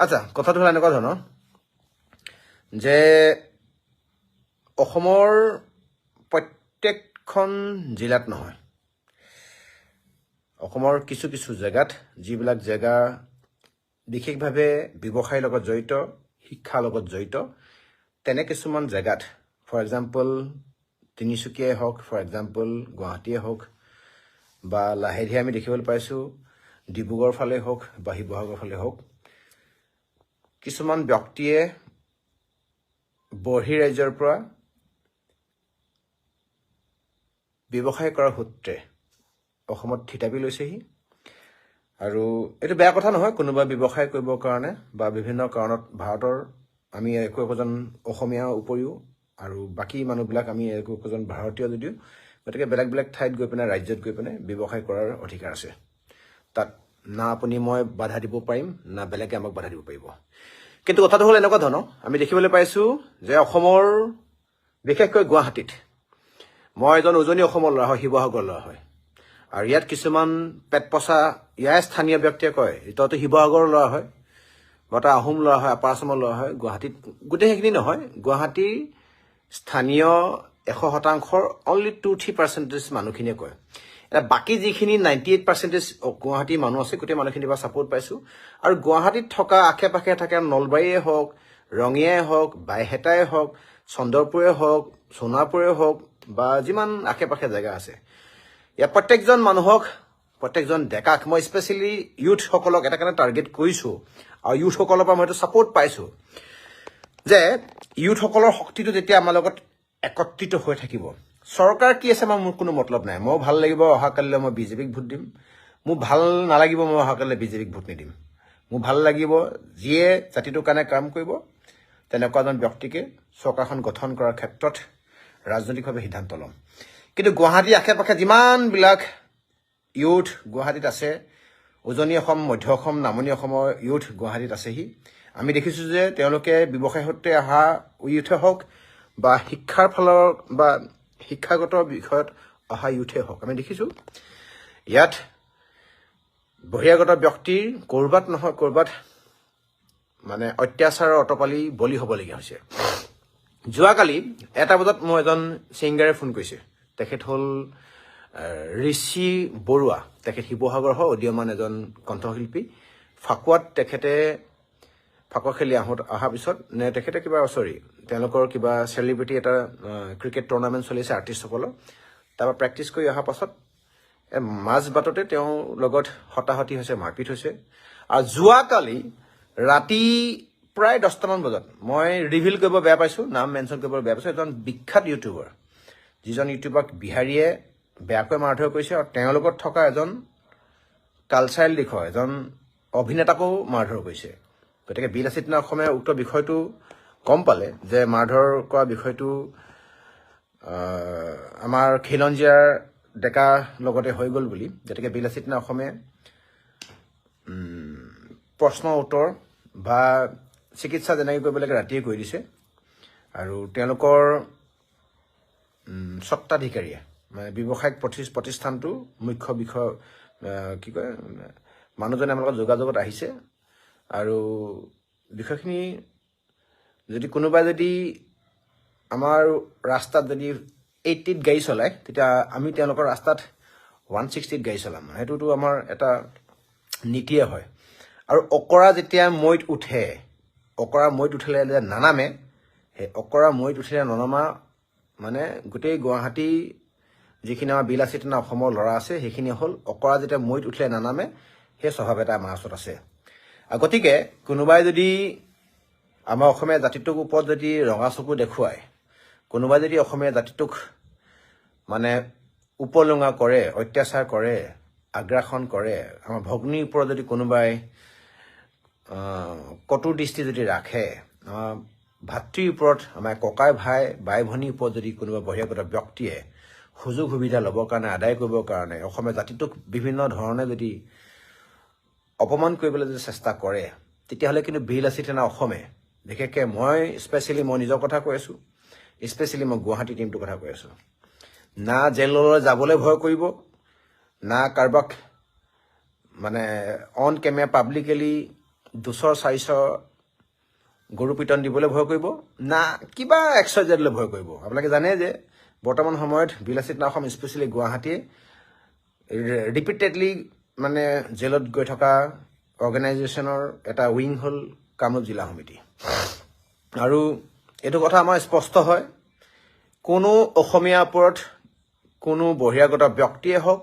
আচ্ছা, কথাটো হ'ল এনেকুৱা ধৰণৰ যে অসমৰ প্ৰত্যেকখন জিলাত নহয়, অসমৰ কিছু কিছু জেগাত, যিবিলাক জেগা বিশেষভাৱে ব্যৱসায়ৰ লগত জড়িত, শিক্ষাৰ লগত জড়িত, তেনে কিছুমান জেগাত, ফৰ এক্সাম্পল তিনিচুকীয়াই হওক, ফৰ এক্সাম্পল গুৱাহাটীয়ে হওক, বা লাহে ধীৰে আমি দেখিবলৈ পাইছোঁ ডিব্ৰুগড়ৰ ফালে হওক বা শিৱসাগৰৰ ফালে হওক, কিছুমান ব্যক্তিয়ে বৰ্হি ৰাজ্যৰ পৰা ব্যৱসায় কৰাৰ সূত্ৰে অসমত থিতাপি লৈছেহি। আৰু এইটো বেয়া কথা নহয়, কোনোবা ব্যৱসায় কৰিবৰ কাৰণে বা বিভিন্ন কাৰণত ভাৰতৰ আমি একোজন অসমীয়াৰ উপৰিও আৰু বাকী মানুহবিলাক আমি একোজন ভাৰতীয় যদিও, গতিকে বেলেগ বেলেগ ঠাইত গৈ পিনে, ৰাজ্যত গৈ পিনে ব্যৱসায় কৰাৰ অধিকাৰ আছে। তাত না আপুনি মই বাধা দিব পাৰিম, না বেলেগে আমাক বাধা দিব পাৰিব। কিন্তু কথাটো হ'ল এনেকুৱা ধৰণৰ, আমি দেখিবলৈ পাইছোঁ যে অসমৰ বিশেষকৈ গুৱাহাটীত, মই এজন উজনি অসমৰ ল'ৰা হয়, শিৱসাগৰৰ ল'ৰা হয়, আৰু ইয়াত কিছুমান পেট পচা ইয়াৰ স্থানীয় ব্যক্তিয়ে কয় তইতো শিৱসাগৰৰ ল'ৰা হয় বা তই আহোম ল'ৰা হয়, আপাৰ আছামৰ ল'ৰা হয়। গুৱাহাটীত গোটেই সেইখিনি নহয়, গুৱাহাটীৰ স্থানীয় 100%ৰ অনলি 2-3% মানুহখিনিয়ে কয়। এতিয়া বাকী যিখিনি 98% গুৱাহাটীৰ মানুহ আছে, গোটেই মানুহখিনিৰ পৰা ছাপোৰ্ট পাইছোঁ। আৰু গুৱাহাটীত থকা আশে পাশে থাকে নলবাৰীয়ে হওক, ৰঙিয়াই হওক, বাইহেটাই হওক, চন্দ্ৰপুৰে হওক, সোণাপুৰে হওক, বা যিমান আশে পাশে জেগা আছে, ইয়াত প্ৰত্যেকজন মানুহক, প্ৰত্যেকজন ডেকাক, মই স্পেচিয়েলি ইউথসকলক এটা কাৰণে টাৰ্গেট কৰিছোঁ, আৰু ইউথসকলৰ পৰা মই এইটো ছাপোৰ্ট পাইছোঁ যে ইউথসকলৰ শক্তিটো যেতিয়া আমাৰ লগত একত্ৰিত হৈ থাকিব, চৰকাৰ কি আছে মোৰ কোনো মতলব নাই। মই ভাল লাগিব অহাকালিলৈ মই বিজেপিক ভোট দিম, মোৰ ভাল নালাগিব মই অহাকালিলৈ বিজেপিক ভোট নিদিম। মোৰ ভাল লাগিব যিয়ে জাতিটোৰ কাৰণে কাম কৰিব, তেনেকুৱা এজন ব্যক্তিকে চৰকাৰখন গঠন কৰাৰ ক্ষেত্ৰত ৰাজনৈতিকভাৱে সিদ্ধান্ত ল'ম। কিন্তু গুৱাহাটীৰ আশে পাশে যিমানবিলাক ইউথ গুৱাহাটীত আছে, উজনি অসম, মধ্য অসম, নামনি অসমৰ ইউথ গুৱাহাটীত আছেহি। আমি দেখিছোঁ যে তেওঁলোকে ব্যৱসায় সূত্ৰে অহা ইউথে হওক বা শিক্ষাৰ ফালৰ বা শিক্ষাগত বিষয়ত অহা ইউথে হওক, আমি দেখিছোঁ ইয়াত বহিৰাগত ব্যক্তিৰ ক'ৰবাত নহয় ক'ৰবাত মানে অত্যাচাৰৰ অটপালি বলি হ'বলগীয়া হৈছে। যোৱাকালি 1টা বজাত মোৰ এজন ছিংগাৰে ফোন কৰিছে, তেখেত হ'ল ঋষি বৰুৱা। তেখেত শিৱসাগৰ হয়, উদীয়মান এজন কণ্ঠশিল্পী। ফাকুৱাত তেখেতে ফাকুৱা খেলি অহাৰ পিছত তেখেতে তেওঁলোকৰ কিবা চেলিব্ৰিটি এটা ক্ৰিকেট টুৰ্ণামেণ্ট চলি আছে আৰ্টিষ্টসকলৰ, তাৰপৰা প্ৰেক্টিছ কৰি অহাৰ পাছত মাজ বাটতে তেওঁৰ লগত হতাহতি হৈছে, মাৰপিট হৈছে। আৰু যোৱাকালি ৰাতি প্ৰায় 10টামান বজাত, মই ৰিভিল কৰিব বেয়া পাইছোঁ, নাম মেনশ্যন কৰিব বেয়া পাইছোঁ, এজন বিখ্যাত ইউটিউবাৰ, যিজন ইউটিউবাৰক বিহাৰীয়ে বেয়াকৈ মাৰধৰ কৰিছে, আৰু তেওঁৰ লগত থকা এজন কালচাৰেল দিশৰ এজন অভিনেতাকো মাৰধৰ কৰিছে। গতিকে বিলাসিতা অসমে উক্ত বিষয়টো গম পালে যে মাৰধৰ কৰা বিষয়টো আমাৰ খিলঞ্জীয়াৰ ডেকা লগতে হৈ গ'ল বুলি। গতিকে বিলাসিতা অসমে প্ৰশ্ন উত্তৰ বা চিকিৎসা যেনেকৈ কৰিব লাগে ৰাতিয়ে কৰি দিছে। আৰু তেওঁলোকৰ স্বত্বাধিকাৰীয়ে মানে ব্যৱসায়িক প্ৰতিষ্ঠানটো মুখ্য বিষয় মানুহজনে আমাৰ লগত যোগাযোগত আহিছে। আৰু বিষয়খিনি যদি কোনোবাই যদি আমাৰ ৰাস্তাত যদি 80ত গাড়ী চলায়, তেতিয়া আমি তেওঁলোকৰ ৰাস্তাত 160ত গাড়ী চলাম। সেইটোতো আমাৰ এটা নীতিয়ে হয়। আৰু অকৰা যেতিয়া মৈত উঠে, অকৰা মৈত উঠিলে যে নানামে, সেই অকৰা মৈত উঠিলে ননমা মানে গোটেই গুৱাহাটী যিখিনি আমাৰ বিলাসিতা অসমৰ ল'ৰা আছে, সেইখিনি হ'ল অকৰা যেতিয়া মৈত উঠিলে নানামে, সেই স্বভাৱ এটা আমাৰ ওচৰত আছে। গতিকে কোনোবাই যদি আমাৰ অসমীয়া জাতিটোক ওপৰত যদি ৰঙা চকু দেখুৱায়, কোনোবাই যদি অসমীয়া জাতিটোক মানে উপলুঙা কৰে, অত্যাচাৰ কৰে, আগ্ৰাসন কৰে, আমাৰ ভগ্নীৰ ওপৰত যদি কোনোবাই কটু দৃষ্টি যদি ৰাখে, আমাৰ ভাতৃৰ ওপৰত, আমাৰ ককাই ভাই বাই ভনীৰ ওপৰত যদি কোনোবা বহিৰাগত ব্যক্তিয়ে সুযোগ সুবিধা ল'বৰ কাৰণে, আদায় কৰিবৰ কাৰণে অসমীয়া জাতিটোক বিভিন্ন ধৰণে যদি অপমান কৰিবলৈ যদি চেষ্টা কৰে, তেতিয়াহ'লে কিন্তু বিলাসিতা অসমে, বিশেষকৈ মই নিজৰ কথা কৈ আছোঁ, স্পেচিয়েলি মই গুৱাহাটী টিমটোৰ কথা কৈ আছোঁ, না জেললৈ যাবলৈ ভয় কৰিব, না কাৰোবাক মানে অন কেমেৰা পাব্লিকেলি 200 400 গৰু পিটন দিবলৈ ভয় কৰিব না কিবা এক্সাইজেডলৈ ভয় কৰিব আপোনালোকে জানে যে বৰ্তমান সময়ত বিলাসিতা অসম স্পেচিয়েলি গুৱাহাটীয়ে ৰিপিটেডলি মানে জেলত গৈ থকা অৰ্গেনাইজেশ্যনৰ এটা উইং হ'ল কামৰূপ জিলা সমিতি আৰু এইটো কথা আমাৰ স্পষ্ট হয় কোনো অসমীয়াৰ ওপৰত কোনো বহিৰাগত ব্যক্তিয়ে হওক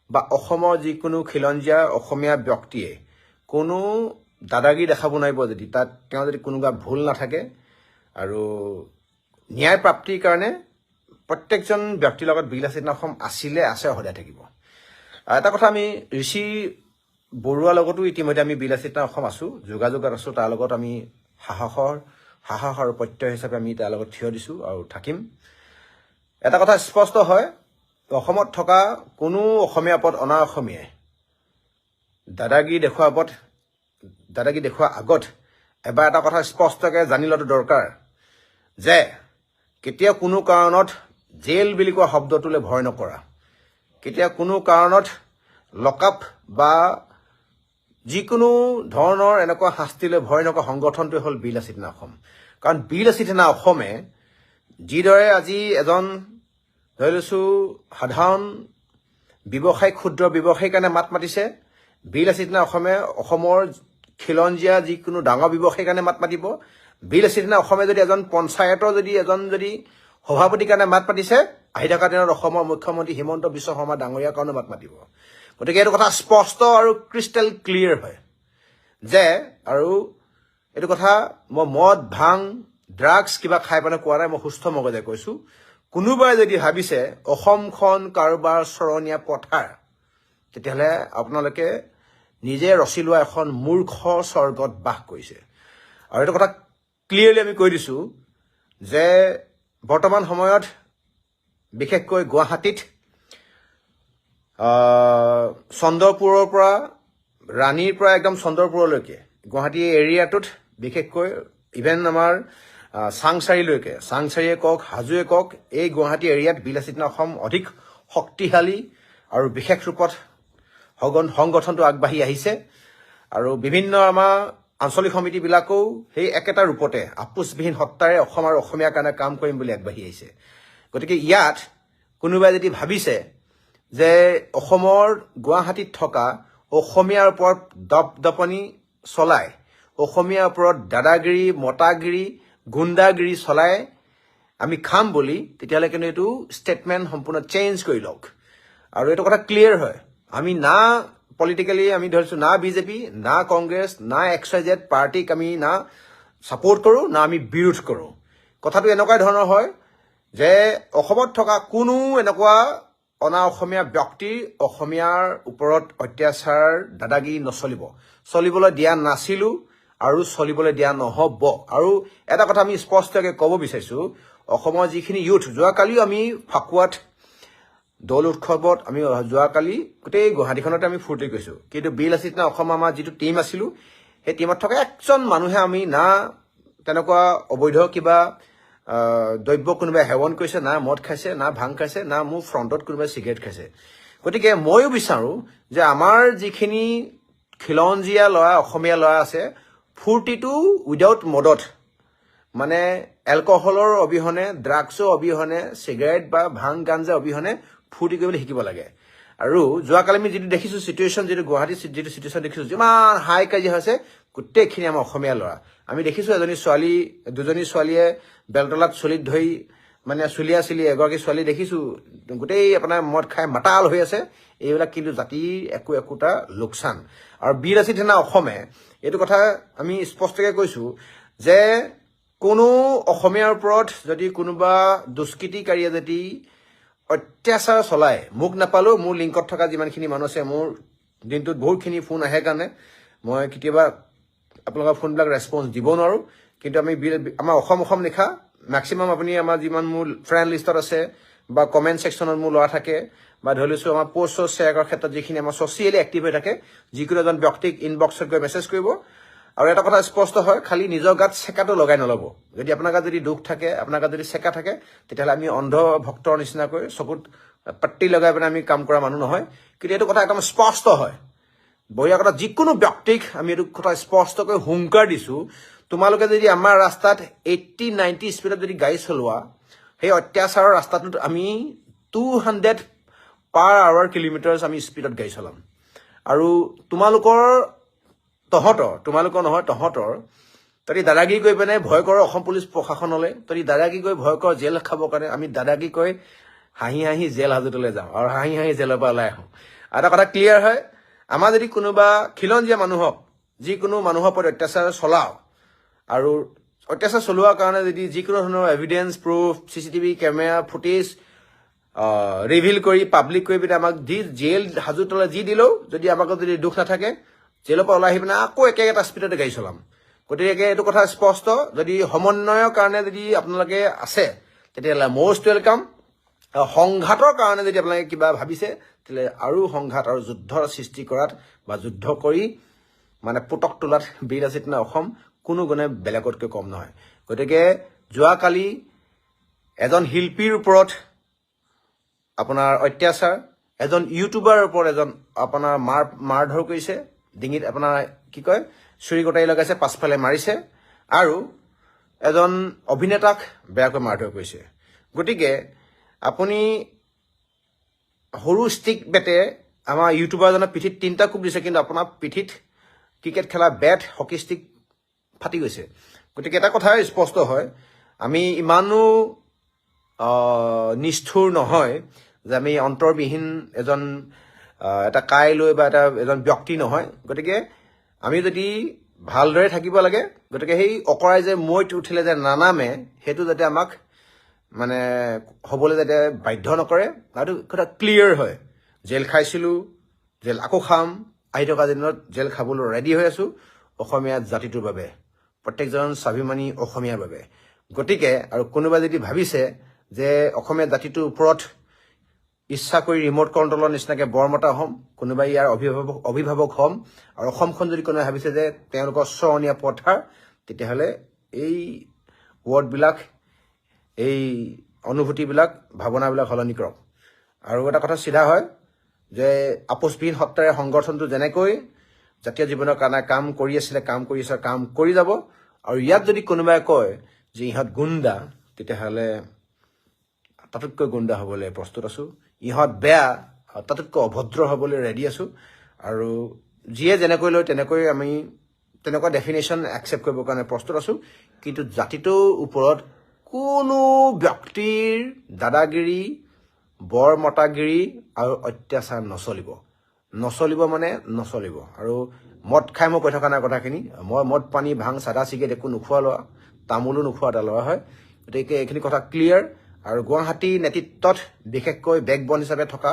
বা অসমৰ যিকোনো খিলঞ্জীয়া অসমীয়া ব্যক্তিয়ে কোনো দাদাগিৰি দেখাব নোৱাৰিব যদি তাত তেওঁ যদি কোনোবা ভুল নাথাকে আৰু ন্যায় প্ৰাপ্তিৰ কাৰণে প্ৰত্যেকজন ব্যক্তিৰ লগত বিলাসিতা অসম আছে সদায় থাকিব এটা কথা আমি ঋষি বৰুৱাৰ লগতো ইতিমধ্যে আমি বিলাসিতা অসম আছো যোগাযোগত আছো তাৰ লগত আমি সাহস আৰু প্ৰত্যয় হিচাপে আমি তাৰ লগত থিয় দিছো আৰু থাকিম এটা কথা স্পষ্ট হয় অসমত থকা কোনো অসমীয়া পদ অনা অসমীয়াই দাদাগিৰি দেখুওৱা আগত এবাৰ এটা কথা স্পষ্টকৈ জানি লোৱাটো দৰকাৰ যে কেতিয়া কোনো কাৰণত জেল বুলি কোৱা শব্দটোলৈ ভয় নকৰা কেতিয়া কোনো কাৰণত লকআপ বা যিকোনো ধৰণৰ এনেকুৱা শাস্তিলৈ ভয় নকৰা সংগঠনটোৱে হ'ল বিলাসিতা অসম কাৰণ বিলাসিতা অসমে যিদৰে আজি এজন ধৰি লৈছোঁ সাধাৰণ ব্যৱসায়িক ক্ষুদ্ৰ ব্যৱসায়ীৰ কাৰণে মাত মাতিছে বিলাসিতা অসমে অসমৰ খিলঞ্জীয়া যিকোনো ডাঙৰ ব্যৱসায়ীৰ কাৰণে মাত মাতিব বিলাসিতা অসমে যদি এজন পঞ্চায়তৰ যদি সভাপতিৰ কাৰণে মাত মাতিছে আহি থকা দিনত অসমৰ মুখ্যমন্ত্ৰী হিমন্ত বিশ্ব শৰ্মা ডাঙৰীয়াৰ কাৰণে মাত মাতিব গতিকে এইটো কথা স্পষ্ট আৰু ক্ৰিষ্টেল ক্লিয়াৰ হয় যে আৰু এইটো কথা মই মদ ভাং ড্ৰাগছ কিবা খাই পেলাই কোৱা নাই মই সুস্থ মগজে কৈছোঁ কোনোবাই যদি ভাবিছে অসমখন কাৰোবাৰ চৰণীয়া পথাৰ তেতিয়াহ'লে আপোনালোকে নিজে ৰচি লোৱা এখন মূৰ্খ স্বৰ্গত বাস কৰিছে আৰু এইটো কথা ক্লিয়াৰলি আমি কৈ দিছোঁ যে বৰ্তমান সময়ত বিশেষকৈ গুৱাহাটীত চন্দ্ৰপুৰৰ পৰা ৰাণীৰ পৰা একদম চন্দ্ৰপুৰলৈকে গুৱাহাটী এৰিয়াটোত বিশেষকৈ ইভেন আমাৰ চাংচাৰীয়ে কওক হাজোৱে কওক এই গুৱাহাটী এৰিয়াত বিলাসিতা অসম অধিক শক্তিশালী আৰু বিশেষ ৰূপত সংগঠনটো আগবাঢ়ি আহিছে আৰু বিভিন্ন আমাৰ আঞ্চলিক সমিতিবিলাকেও সেই একেটা ৰূপতে আপোচবিহীন সত্তাৰে অসম আৰু অসমীয়াৰ কাৰণে কাম কৰিম বুলি আগবাঢ়ি আহিছে গতিকে ইয়াত কোনোবাই যদি ভাবিছে যে অসমৰ গুৱাহাটীত থকা অসমীয়াৰ ওপৰত দপদপনি চলাই অসমীয়াৰ ওপৰত দাদাগিৰি মতাগিৰি গুণ্ডাগিৰি চলাই আমি খাম বুলি তেতিয়াহ'লে কিন্তু এইটো ষ্টেটমেণ্ট সম্পূৰ্ণ চেঞ্জ কৰি লওক আৰু এইটো কথা ক্লিয়াৰ হয় আমি না পলিটিকেলি আমি ধৰিছোঁ না বিজেপি না কংগ্ৰেছ না XYZ পাৰ্টিক আমি না ছাপোৰ্ট কৰোঁ না আমি বিৰোধ কৰোঁ কথাটো এনেকুৱা ধৰণৰ হয় যে অসমত থকা কোনো এনেকুৱা অনা অসমীয়া ব্যক্তিৰ অসমীয়াৰ ওপৰত অত্যাচাৰ দাদাগিৰি চলিবলৈ দিয়া নাছিলোঁ আৰু চলিবলৈ দিয়া নহ'ব আৰু এটা কথা আমি স্পষ্টকৈ ক'ব বিচাৰিছোঁ অসমৰ যিখিনি ইউথ যোৱাকালিও আমি ফাকুৱাত দৌল উৎসৱত আমি যোৱাকালি গোটেই গুৱাহাটীখনতে আমি ফূৰ্তি কৰিছোঁ কিন্তু বিলাসিতা অসম আমাৰ যিটো টীম আছিলোঁ সেই টীমত থকা একজন মানুহে আমি না তেনেকুৱা অবৈধ কিবা দ্ৰব্য কোনোবাই সেৱন কৰিছে না মদ খাইছে না ভাং খাইছে না মোৰ ফ্ৰণ্টত কোনোবাই চিগাৰেট খাইছে গতিকে ময়ো বিচাৰোঁ যে আমাৰ যিখিনি খিলঞ্জীয়া ল'ৰা অসমীয়া ল'ৰা আছে ফূৰ্তিটো উইদাউট মদত মানে এলকহলৰ অবিহনে ড্ৰাগছৰ অবিহনে চিগাৰেট বা ভাং গাঞ্জা অবিহনে ফূৰ্তি কৰিবলৈ শিকিব লাগে আৰু যোৱাকালি আমি যিটো দেখিছোঁ চিটুৱেশ্যন যিটো গুৱাহাটীৰ যিটো চিটুৱেশ্যন দেখিছোঁ যিমান হাই কাজিয়া হৈছে গোটেইখিনি আমাৰ অসমীয়া ল'ৰা আমি দেখিছোঁ দুজনী ছোৱালীয়ে বেলতলাত চুলিত ধৰি মানে চুলিয়া এগৰাকী ছোৱালী দেখিছোঁ গোটেই আপোনাৰ মদ খাই মাতাল হৈ আছে এইবিলাক কিন্তু জাতিৰ একোটা লোকচান আৰু বিলাসিতা অসমে এইটো কথা আমি স্পষ্টকৈ কৈছোঁ যে কোনো অসমীয়াৰ ওপৰত যদি কোনোবা দুষ্কৃতিকাৰীয়ে যদি অত্যাচাৰ চলাই মোক নাপালেও মোৰ লিংকত থকা যিমানখিনি মানুহ আছে মোৰ দিনটোত বহুতখিনি ফোন আহে কাৰণে মই কেতিয়াবা আপোনালোকৰ ফোনবিলাক ৰেছপন্স দিব নোৱাৰোঁ কিন্তু আমি আমাৰ অসম লিখা মেক্সিমাম আপুনি আমাৰ যিমান মোৰ ফ্ৰেণ্ড লিষ্টত আছে বা কমেণ্ট ছেকশ্যনত মোৰ ল'ৰা থাকে বা ধৰি লৈছোঁ আমাৰ পষ্ট শ্বেয়াৰ কৰাৰ ক্ষেত্ৰত যিখিনি আমাৰ ছ'চিয়েলি এক্টিভ হৈ থাকে যিকোনো এজন ব্যক্তিক ইনবক্সত গৈ মেছেজ কৰিব আৰু এটা কথা স্পষ্ট হয় খালি নিজৰ গাত চেকাটো লগাই নল'ব যদি আপোনাৰ গাত যদি দুখ থাকে আপোনাৰ গাত যদি চেকা থাকে তেতিয়াহ'লে আমি অন্ধ ভক্তৰ নিচিনাকৈ চকুত পাট্টি লগাই পেলাই আমি কাম কৰা মানুহ নহয় কিন্তু এইটো কথা একদম স্পষ্ট হয় বহিৰাগত যিকোনো ব্যক্তিক আমি এইটো কথা স্পষ্টকৈ হুংকাৰ দিছোঁ, তোমালোকে যদি আমাৰ ৰাস্তাত 80-90 স্পীডত যদি গাড়ী চলোৱা, সেই অত্যাচাৰৰ ৰাস্তাটোত আমি 200 per hour কিলোমিটাৰ আমি স্পীডত গাড়ী চলাম। আৰু তোমালোকৰ নহয় তহঁতৰ তহঁতি দাদাগিৰি কৰি পিনে ভয় কৰ অসম পুলিচ প্ৰশাসনলৈ, তহঁতি দাদাগিৰি কৰি ভয় কৰ জেল খাবৰ কাৰণে, আমি দাদাগিৰি কৰি হাঁহি জেল হাজতলৈ যাওঁ আৰু হাঁহি জেলৰ পৰা ওলাই আহোঁ। এটা কথা ক্লিয়াৰ হয়, আমাৰ যদি কোনোবা খিলঞ্জীয়া মানুহক যিকোনো মানুহৰ ওপৰত অত্যাচাৰ চলাওঁ আৰু অত্যাচাৰ চলোৱাৰ কাৰণে যদি যিকোনো ধৰণৰ evidence proof CCTV camera footage reveal কৰি পাব্লিক কৰি পিনে আমাক জেল হাজতলৈ যি দিলেও যদি আমাক যদি দুখ নাথাকে, জেলৰ পৰা ওলাই আহি পিনে আকৌ একেটা স্পীডতে গাড়ী চলাম। গতিকে এইটো কথা স্পষ্ট, যদি সমন্বয়ৰ কাৰণে যদি আপোনালোকে আছে তেতিয়াহ'লে মষ্ট ৱেলকাম। সংঘাতৰ কাৰণে যদি আপোনালোকে কিবা ভাবিছে তেতিয়াহ'লে আৰু সংঘাত আৰু যুদ্ধৰ সৃষ্টি কৰাত বা যুদ্ধ কৰি মানে পুতক তোলাত বীৰ আছে তেনে অসম কোনো গুণে বেলেগতকৈ কম নহয়। গতিকে যোৱাকালি এজন শিল্পীৰ ওপৰত আপোনাৰ অত্যাচাৰ, এজন ইউটিউবাৰৰ ওপৰত আপোনাৰ মাৰধৰ কৰিছে, ডিঙিত আপোনাৰ কি কয় চুৰি কটাৰী লগাইছে, পাছফালে মাৰিছে, আৰু এজন অভিনেতাক বেয়াকৈ মাৰধৰ কৰিছে। গতিকে আপুনি সৰু ষ্টিক বেটে আমাৰ ইউটিউবাৰজনৰ পিঠিত 3টা কোব দিছে, কিন্তু আপোনাৰ পিঠিত ক্ৰিকেট খেলা বেট হকী ষ্টিক ফাটি গৈছে। গতিকে এটা কথা স্পষ্ট হয়, আমি ইমানো নিষ্ঠুৰ নহয় যে আমি অন্তৰবিহীন এটা কাই লৈ বা এজন ব্যক্তি নহয়। গতিকে আমি যদি ভালদৰে থাকিব লাগে, গতিকে সেই অকৰাই যে মৈত উঠিলে যে নানামে, সেইটো যাতে আমাক মানে হ'বলৈ যাতে বাধ্য নকৰে, আৰু কথা ক্লিয়াৰ হয়। জেল খাইছিলোঁ, জেল আকৌ খাম, আহি থকা দিনত জেল খাবলৈ ৰেডি হৈ আছোঁ অসমীয়া জাতিটোৰ বাবে, প্ৰত্যেকজন স্বাভিমানী অসমীয়াৰ বাবে। গতিকে আৰু কোনোবা যদি ভাবিছে যে অসমীয়া জাতিটোৰ ওপৰত ইচ্ছা কৰি ৰিম'ট কণ্ট্ৰলৰ নিচিনাকৈ বৰমতা হ'ম, কোনোবাই ইয়াৰ অভিভাৱক হ'ম, আৰু অসমখন যদি কোনোবাই ভাবিছে যে তেওঁলোকৰ চৰণীয়া পথাৰ, তেতিয়াহ'লে এই ৱৰ্ডবিলাক, এই অনুভূতিবিলাক, ভাৱনাবিলাক সলনি কৰক। আৰু এটা কথা চিধা হয় যে আপোচবিহীন সত্তাৰে সংগঠনটো যেনেকৈ জাতীয় জীৱনৰ কাৰণে কাম কৰি আছিলে, কাম কৰি যাব। আৰু ইয়াত যদি কোনোবাই কয় যে ইহঁত গুণ্ডা, তেতিয়াহ'লে তাতোতকৈ গুণ্ডা হ'বলৈ প্ৰস্তুত আছোঁ। ইহঁত বেয়া, তাতোতকৈ অভদ্ৰ হ'বলৈ ৰেডি আছোঁ। আৰু যিয়ে যেনেকৈ লয় তেনেকৈ আমি তেনেকুৱা ডেফিনেশ্যন একচেপ্ট কৰিবৰ কাৰণে প্ৰস্তুত আছোঁ। কিন্তু জাতিটোৰ ওপৰত কোনো ব্যক্তিৰ দাদাগিৰি, বৰমতাগিৰি আৰু অত্যাচাৰ নচলিব মানে নচলিব। আৰু মদ খাই মই কৈ থকা নাই কথাখিনি, মই মদ পানী ভাং চাদা চিগেট একো নোখোৱা ল'ৰা, তামোলো নোখোৱা এটা ল'ৰা হয়। গতিকে এইখিনি কথা ক্লিয়াৰ। আৰু গুৱাহাটী নেতৃত্বত বিশেষকৈ বেকবন হিচাপে থকা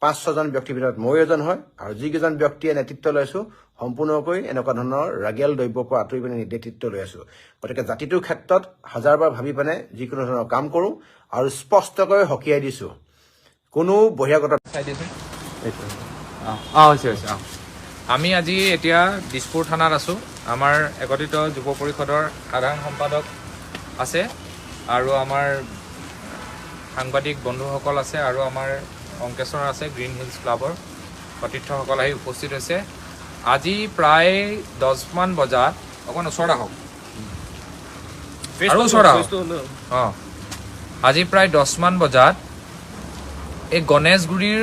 5-6জন ব্যক্তিৰ ভিতৰত মই এজন হয়। আৰু যিকেইজন ব্যক্তিয়ে নেতৃত্ব লৈছোঁ সম্পূৰ্ণকৈ এনেকুৱা ধৰণৰ ৰাগিয়াল দ্ৰব্যৰ পৰা আঁতৰি পিনে নেতৃত্ব লৈ আছোঁ। গতিকে জাতিটোৰ ক্ষেত্ৰত হাজাৰবাৰ ভাবি পিনে যিকোনো ধৰণৰ কাম কৰোঁ, আৰু স্পষ্টকৈ সকীয়াই দিছোঁ, কোনো বহিৰাগত আমি আজি এতিয়া দিছপুৰ থানাত আছোঁ। আমাৰ একত্ৰিত যুৱ পৰিষদৰ সাধাৰণ সম্পাদক আছে, আৰু আমাৰ সাংবাদিক বন্ধুসকল আছে, আৰু আমাৰ অংকেশ্বৰ আছে, গ্ৰীণ হিলছ ক্লাবৰ সতীৰ্থসকল আহি উপস্থিত হৈছে। আজি প্ৰায় 10মান বজাত, অকণমান ওচৰত আহক আৰু ওচৰত আহক, আজি প্ৰায় 10মান বজাত এই গণেশগুৰিৰ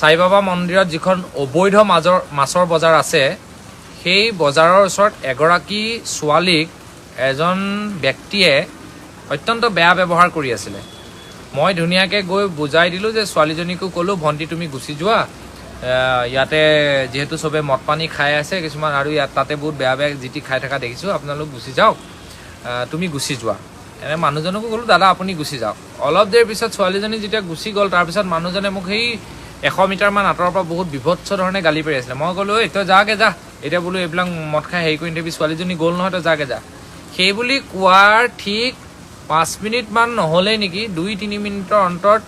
সাইবাবা মন্দিৰত যিখন অবৈধ মাছৰ বজাৰ আছে, সেই বজাৰৰ ওচৰত এগৰাকী ছোৱালীক এজন ব্যক্তিয়ে অত্যন্ত বেয়া ব্যৱহাৰ কৰি আছিলে। মই ধুনীয়াকৈ গৈ বুজাই দিলোঁ যে ছোৱালীজনীকো ক'লোঁ, ভণ্টি তুমি গুচি যোৱা, ইয়াতে যিহেতু চবে মদ পানী খাই আছে কিছুমান, আৰু তাতে বহুত বেয়া যি টি খাই থকা দেখিছোঁ, আপোনালোক গুচি যাওক, তুমি গুচি যোৱা। এনে মানুহজনকো ক'লোঁ, দাদা আপুনি গুচি যাওক। অলপ দেৰি পিছত ছোৱালীজনী যেতিয়া গুচি গ'ল, তাৰপিছত মানুহজনে মোক সেই 100 মিটাৰমান আঁতৰৰ পৰা বহুত বিভৎস ধৰণে গালি পাৰি আছিলে। মই ক'লোঁ, তই যাগে যা, এতিয়া বোলো এইবিলাক মদ খাই হেৰি কৰি নিদিবি, ছোৱালীজনী গ'ল নহয়, তই যাগে যা। সেই বুলি কোৱাৰ ঠিক 5 মিনিটমান নহ'লেই নেকি, 2-3 মিনিটৰ অন্তৰত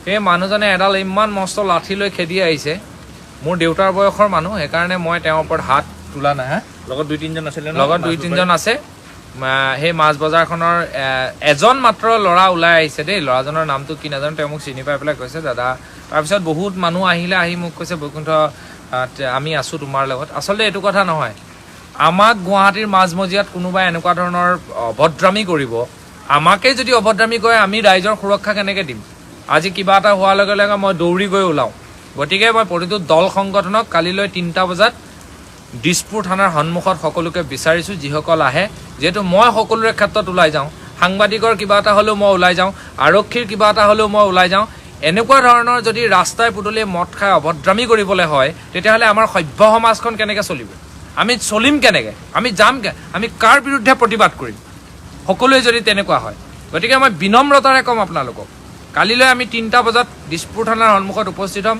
সেই মানুহজনে এডাল ইমান মস্ত লাঠি লৈ খেদি আহিছে। মোৰ দেউতাৰ বয়সৰ মানুহ, সেইকাৰণে মই তেওঁৰ ওপৰত হাত তোলা নাই। লগত 2-3জন আছিলে, লগত 2-3জন আছে। সেই মাছ বজাৰখনৰ এজন মাত্ৰ ল'ৰা ওলাই আহিছে দেই, ল'ৰাজনৰ নামটো কি নাজানো, তেওঁ মোক চিনি পাই পেলাই কৈছে দাদা। তাৰপিছত বহুত মানুহ আহি মোক কৈছে, বৈকুণ্ঠ আমি আছোঁ তোমাৰ লগত। আচলতে এইটো কথা নহয়। আমাক গুৱাহাটীৰ মাজমজিয়াত কোনোবাই এনেকুৱা ধৰণৰ অভদ্ৰামী কৰিব, আমাকেই যদি অভদ্ৰামী কৰে, আমি ৰাইজৰ সুৰক্ষা কেনেকৈ দিম? আজি কিবা এটা হোৱাৰ লগে লগে মই দৌৰি গৈ ওলাওঁ। গতিকে মই প্ৰতিটো দল সংগঠনক কালিলৈ 3টা বজাত দিছপুৰ থানাৰ সন্মুখত সকলোকে বিচাৰিছোঁ, যিসকল আহে। যিহেতু মই সকলোৰে ক্ষেত্ৰত ওলাই যাওঁ, সাংবাদিকৰ কিবা এটা হ'লেও মই ওলাই যাওঁ, আৰক্ষীৰ কিবা এটা হ'লেও মই ওলাই যাওঁ। এনেকুৱা ধৰণৰ যদি ৰাস্তাই পদূলিয়ে মদ খাই অভদ্ৰামী কৰিবলৈ হয়, তেতিয়াহ'লে আমাৰ সভ্য সমাজখন কেনেকৈ চলিব? আমি চলিম কেনেকৈ? আমি যাম আমি কাৰ বিৰুদ্ধে প্ৰতিবাদ কৰিম? সকলোৱে যদি তেনেকুৱা হয়। গতিকে মই বিনম্ৰতাৰে ক'ম আপোনালোকক, কালিলৈ আমি 3টা বজাত দিছপুৰ থানাৰ সন্মুখত উপস্থিত হ'ম।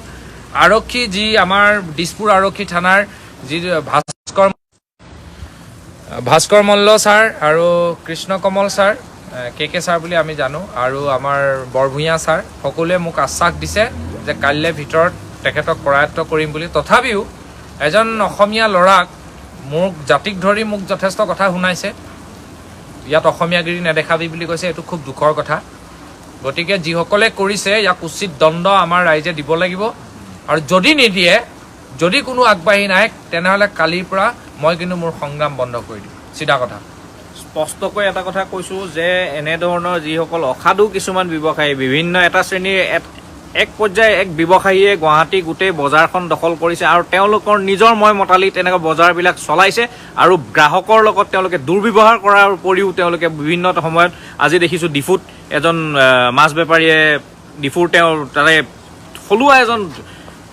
আৰক্ষী যি আমাৰ দিছপুৰ আৰক্ষী থানাৰ যি ভাস্কৰ মল্ল ছাৰ আৰু কৃষ্ণ কমল ছাৰ, কে ছাৰ বুলি আমি জানো, আৰু আমাৰ বৰভূঞা ছাৰ, সকলোৱে মোক আশ্বাস দিছে যে কাইলৈ ভিতৰত তেখেতক কৰায়ত্ব কৰিম বুলি। তথাপিও এজন অসমীয়া ল'ৰাক মোক জাতিক ধৰি মোক যথেষ্ট কথা শুনাইছে। ইয়াত অসমীয়াগিৰি নেদেখাবি বুলি কৈছে। এইটো খুব দুখৰ কথা। গতিকে যিসকলে কৰিছে ইয়াক উচিত দণ্ড আমাৰ ৰাইজে দিব লাগিব। আৰু যদি নিদিয়ে, যদি কোনো আগবাঢ়ি নাহে, তেনেহ'লে কালিৰ পৰা মই কিন্তু মোৰ সংগ্ৰাম বন্ধ কৰি দিম। চিধা কথা। স্পষ্টকৈ এটা কথা কৈছোঁ যে এনেধৰণৰ যিসকল অসাধু কিছুমান ব্যৱসায়ী, বিভিন্ন এটা শ্ৰেণীৰ এক পৰ্যায়ে এক ব্যৱসায়ীয়ে গুৱাহাটী গোটেই বজাৰখন দখল কৰিছে আৰু তেওঁলোকৰ নিজৰ মতালি তেনেকুৱা বজাৰবিলাক চলাইছে আৰু গ্ৰাহকৰ লগত তেওঁলোকে দুৰ্ব্যৱহাৰ কৰাৰ উপৰিও তেওঁলোকে বিভিন্ন সময়ত, আজি দেখিছোঁ ডিফুত এজন মাছ বেপাৰীয়ে তাৰে থলুৱা এজন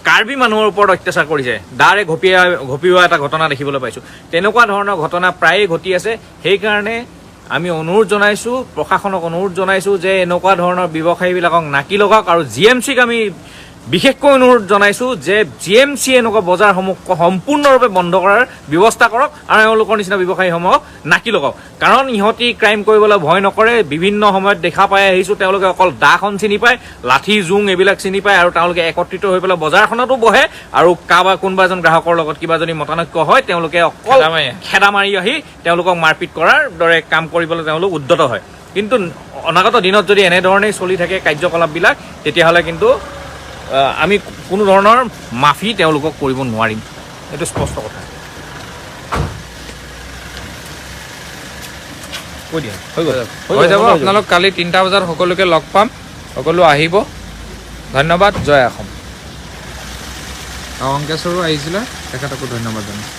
কাৰ্বি মানুহৰ ওপৰত অত্যাচাৰ কৰিছে, দাৰে ঘপিওৱা এটা ঘটনা দেখিবলৈ পাইছোঁ। তেনেকুৱা ধৰণৰ ঘটনা প্ৰায়ে ঘটি আছে। সেইকাৰণে আমি অনুৰোধ জনাইছোঁ, প্ৰশাসনক অনুৰোধ জনাইছোঁ যে এনেকুৱা ধৰণৰ ব্যৱসায়ীবিলাকক নাকি লগাওক। আৰু GMCক আমি বিশেষকৈ অনুৰোধ জনাইছোঁ যে GMC এনেকুৱা বজাৰসমূহ সম্পূৰ্ণৰূপে বন্ধ কৰাৰ ব্যৱস্থা কৰক আৰু এওঁলোকৰ নিচিনা ব্যৱসায়ীসমূহক নাকি লগাওক। কাৰণ ইহঁতি ক্ৰাইম কৰিবলৈ ভয় নকৰে। বিভিন্ন সময়ত দেখা পাই আহিছোঁ তেওঁলোকে অকল দাখন চিনি পায়, লাঠি জোং এইবিলাক চিনি পায়, আৰু তেওঁলোকে একত্ৰিত হৈ পেলাই বজাৰখনতো বহে আৰু কোনোবা এজন গ্ৰাহকৰ লগত কিবা যদি মতানৈক্য হয়, তেওঁলোকে অকল খেদা মাৰি আহি তেওঁলোকক মাৰপিট কৰাৰ দৰে কাম কৰিবলৈ তেওঁলোক উদ্যত হয়। কিন্তু অনাগত দিনত যদি এনেধৰণেই চলি থাকে কাৰ্যকলাপবিলাক, তেতিয়াহ'লে কিন্তু আমি কোনো ধৰণৰ মাফি তেওঁলোকক কৰিব নোৱাৰিম। এইটো স্পষ্ট কথা। হৈ যাব। আপোনালোক কালি 3টা বজাত সকলোকে লগ পাম, সকলো আহিব। ধন্যবাদ। জয় অসম। অংকেশ্বৰো আহিছিলে, তেখেতকো ধন্যবাদ জনাইছোঁ।